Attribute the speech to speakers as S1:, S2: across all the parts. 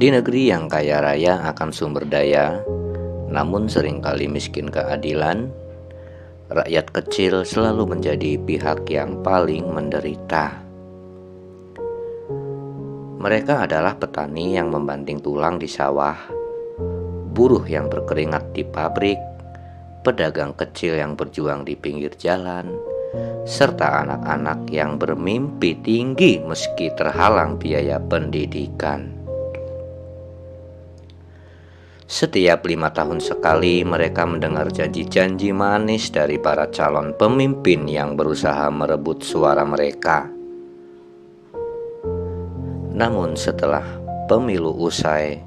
S1: Di negeri yang kaya raya akan sumber daya, namun seringkali miskin keadilan, rakyat kecil selalu menjadi pihak yang paling menderita. Mereka adalah petani yang membanting tulang di sawah, buruh yang berkeringat di pabrik, pedagang kecil yang berjuang di pinggir jalan, serta anak-anak yang bermimpi tinggi meski terhalang biaya pendidikan. Setiap 5 tahun sekali mereka mendengar janji-janji manis dari para calon pemimpin yang berusaha merebut suara mereka. Namun setelah pemilu usai,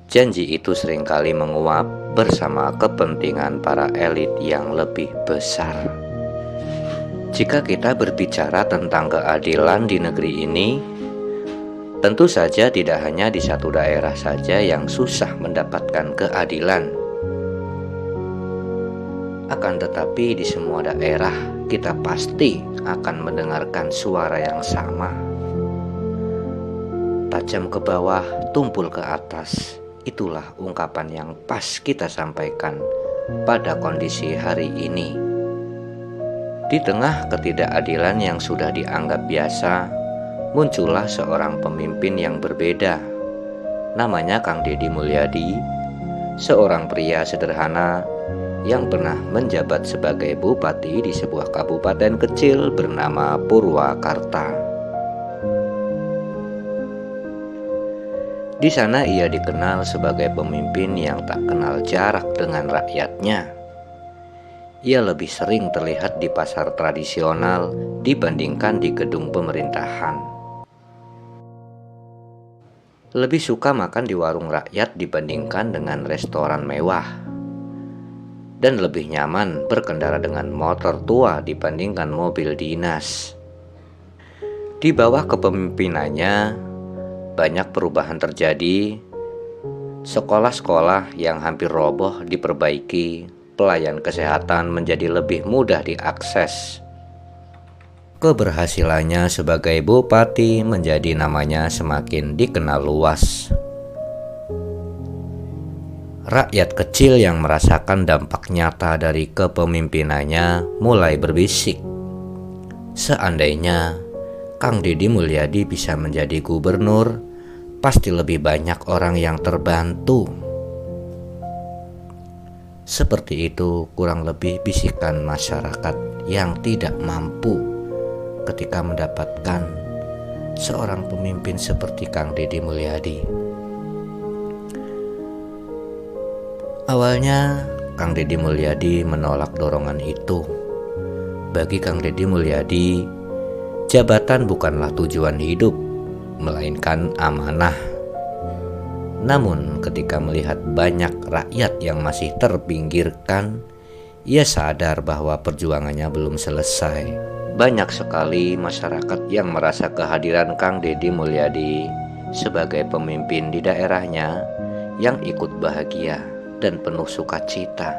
S1: janji itu seringkali menguap bersama kepentingan para elit yang lebih besar. Jika kita berbicara tentang keadilan di negeri ini, tentu saja tidak hanya di satu daerah saja yang susah mendapatkan keadilan. Akan tetapi di semua daerah kita pasti akan mendengarkan suara yang sama. Tajam ke bawah, tumpul ke atas. Itulah ungkapan yang pas kita sampaikan pada kondisi hari ini. Di tengah ketidakadilan yang sudah dianggap biasa, muncullah seorang pemimpin yang berbeda. Namanya Kang Deddy Mulyadi, seorang pria sederhana yang pernah menjabat sebagai bupati di sebuah kabupaten kecil bernama Purwakarta. Di sana ia dikenal sebagai pemimpin yang tak kenal jarak dengan rakyatnya. Ia lebih sering terlihat di pasar tradisional dibandingkan di gedung pemerintahan. Lebih suka makan di warung rakyat dibandingkan dengan restoran mewah. Dan lebih nyaman berkendara dengan motor tua dibandingkan mobil dinas. Di bawah kepemimpinannya, banyak perubahan terjadi. Sekolah-sekolah yang hampir roboh diperbaiki, pelayan kesehatan menjadi lebih mudah diakses. Keberhasilannya sebagai bupati menjadi namanya semakin dikenal luas. Rakyat kecil yang merasakan dampak nyata dari kepemimpinannya mulai berbisik. Seandainya Kang Deddy Mulyadi bisa menjadi gubernur, pasti lebih banyak orang yang terbantu. Seperti itu kurang lebih bisikan masyarakat yang tidak mampu ketika mendapatkan seorang pemimpin seperti Kang Deddy Mulyadi. Awalnya Kang Deddy Mulyadi menolak dorongan itu. Bagi Kang Deddy Mulyadi, jabatan bukanlah tujuan hidup, melainkan amanah. Namun ketika melihat banyak rakyat yang masih terpinggirkan, ia sadar bahwa perjuangannya belum selesai. Banyak sekali masyarakat yang merasa kehadiran Kang Deddy Mulyadi sebagai pemimpin di daerahnya yang ikut bahagia dan penuh sukacita.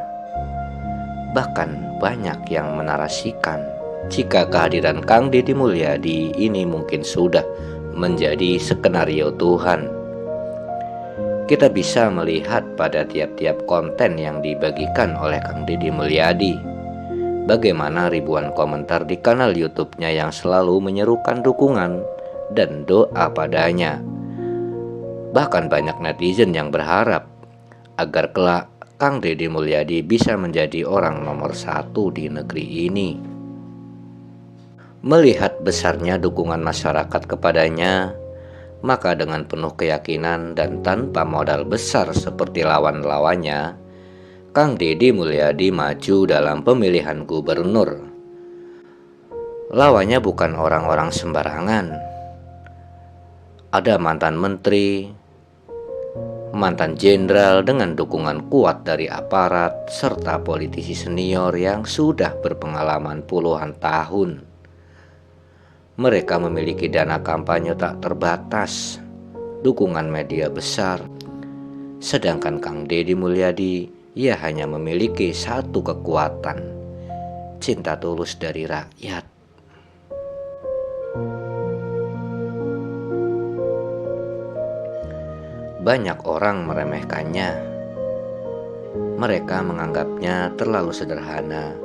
S1: Bahkan banyak yang menarasikan jika kehadiran Kang Deddy Mulyadi ini mungkin sudah menjadi skenario Tuhan. Kita bisa melihat pada tiap-tiap konten yang dibagikan oleh Kang Deddy Mulyadi, bagaimana ribuan komentar di kanal YouTube-nya yang selalu menyerukan dukungan dan doa padanya. Bahkan banyak netizen yang berharap agar kelak Kang Deddy Mulyadi bisa menjadi orang nomor 1 di negeri ini. Melihat besarnya dukungan masyarakat kepadanya, maka dengan penuh keyakinan dan tanpa modal besar seperti lawan-lawannya, Kang Deddy Mulyadi maju dalam pemilihan gubernur. Lawannya bukan orang-orang sembarangan. Ada mantan menteri, mantan jenderal dengan dukungan kuat dari aparat, serta politisi senior yang sudah berpengalaman puluhan tahun. Mereka memiliki dana kampanye tak terbatas, dukungan media besar. Sedangkan Kang Deddy Mulyadi, ia hanya memiliki satu kekuatan, cinta tulus dari rakyat. Banyak orang meremehkannya. Mereka menganggapnya terlalu sederhana,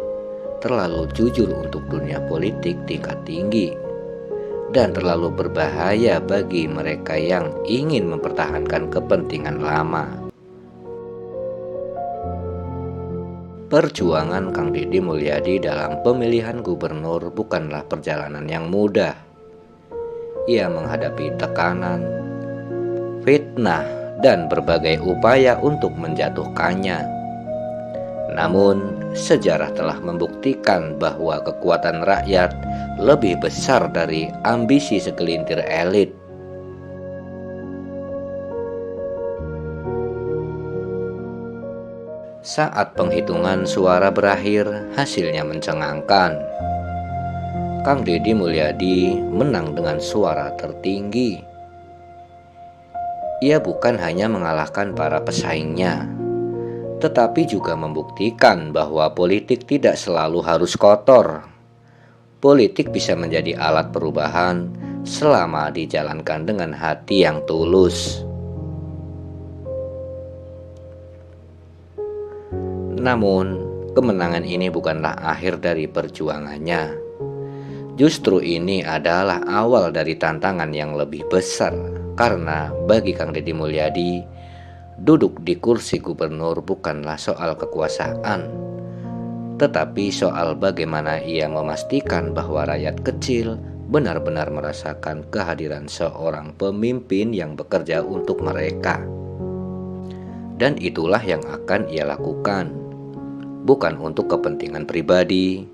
S1: terlalu jujur untuk dunia politik tingkat tinggi, dan terlalu berbahaya bagi mereka yang ingin mempertahankan kepentingan lama. Perjuangan Kang Deddy Mulyadi dalam pemilihan gubernur bukanlah perjalanan yang mudah. Ia menghadapi tekanan, fitnah, dan berbagai upaya untuk menjatuhkannya. Namun, sejarah telah membuktikan bahwa kekuatan rakyat lebih besar dari ambisi segelintir elit. Saat penghitungan suara berakhir, hasilnya mencengangkan. Kang Deddy Mulyadi menang dengan suara tertinggi. Ia bukan hanya mengalahkan para pesaingnya, tetapi juga membuktikan bahwa politik tidak selalu harus kotor. Politik bisa menjadi alat perubahan selama dijalankan dengan hati yang tulus. Namun, kemenangan ini bukanlah akhir dari perjuangannya. Justru ini adalah awal dari tantangan yang lebih besar, karena bagi Kang Deddy Mulyadi, duduk di kursi gubernur bukanlah soal kekuasaan, tetapi soal bagaimana ia memastikan bahwa rakyat kecil benar-benar merasakan kehadiran seorang pemimpin yang bekerja untuk mereka. Dan itulah yang akan ia lakukan. Bukan untuk kepentingan pribadi,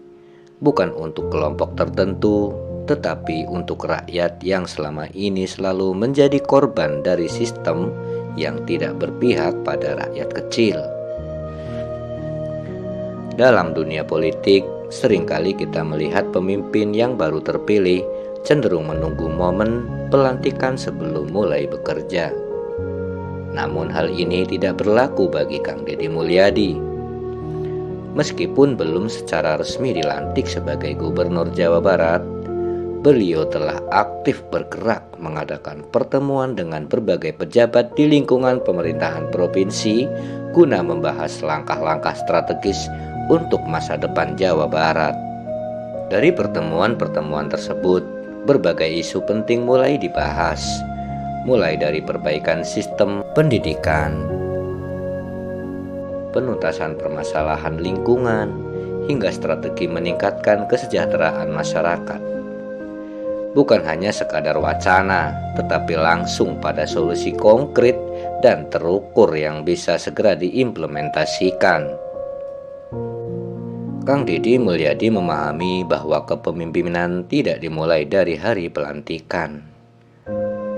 S1: bukan untuk kelompok tertentu, tetapi untuk rakyat yang selama ini selalu menjadi korban dari sistem yang tidak berpihak pada rakyat kecil. Dalam dunia politik, seringkali kita melihat pemimpin yang baru terpilih cenderung menunggu momen pelantikan sebelum mulai bekerja. Namun hal ini tidak berlaku bagi Kang Deddy Mulyadi. Meskipun belum secara resmi dilantik sebagai Gubernur Jawa Barat, beliau telah aktif bergerak mengadakan pertemuan dengan berbagai pejabat di lingkungan pemerintahan provinsi guna membahas langkah-langkah strategis untuk masa depan Jawa Barat. Dari pertemuan-pertemuan tersebut, berbagai isu penting mulai dibahas, mulai dari perbaikan sistem pendidikan, penuntasan permasalahan lingkungan, hingga strategi meningkatkan kesejahteraan masyarakat. Bukan hanya sekadar wacana, tetapi langsung pada solusi konkret dan terukur yang bisa segera diimplementasikan. Kang Deddy Mulyadi memahami bahwa kepemimpinan tidak dimulai dari hari pelantikan,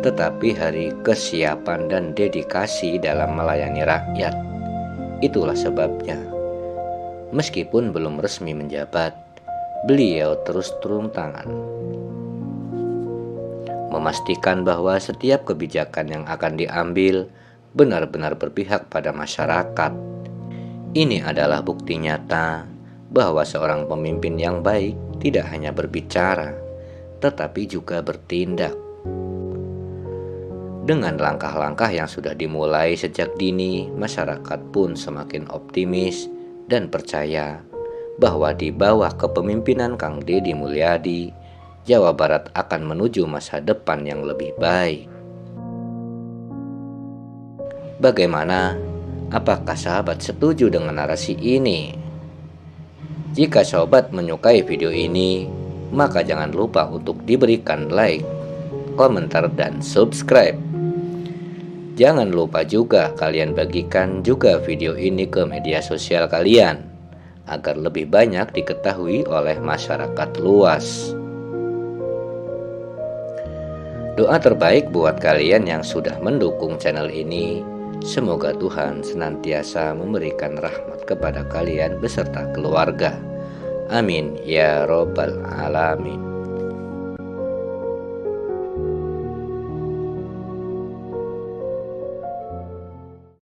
S1: tetapi hari kesiapan dan dedikasi dalam melayani rakyat. Itulah sebabnya, meskipun belum resmi menjabat, beliau terus turun tangan, memastikan bahwa setiap kebijakan yang akan diambil benar-benar berpihak pada masyarakat. Ini adalah bukti nyata bahwa seorang pemimpin yang baik tidak hanya berbicara, tetapi juga bertindak. Dengan langkah-langkah yang sudah dimulai sejak dini, masyarakat pun semakin optimis dan percaya bahwa di bawah kepemimpinan Kang Deddy Mulyadi, Jawa Barat akan menuju masa depan yang lebih baik. Bagaimana? Apakah sahabat setuju dengan narasi ini? Jika sobat menyukai video ini, maka jangan lupa untuk diberikan like, komentar, dan subscribe. Jangan lupa juga kalian bagikan juga video ini ke media sosial kalian, agar lebih banyak diketahui oleh masyarakat luas. Doa terbaik buat kalian yang sudah mendukung channel ini. Semoga Tuhan senantiasa memberikan rahmat kepada kalian beserta keluarga. Amin ya robbal alamin.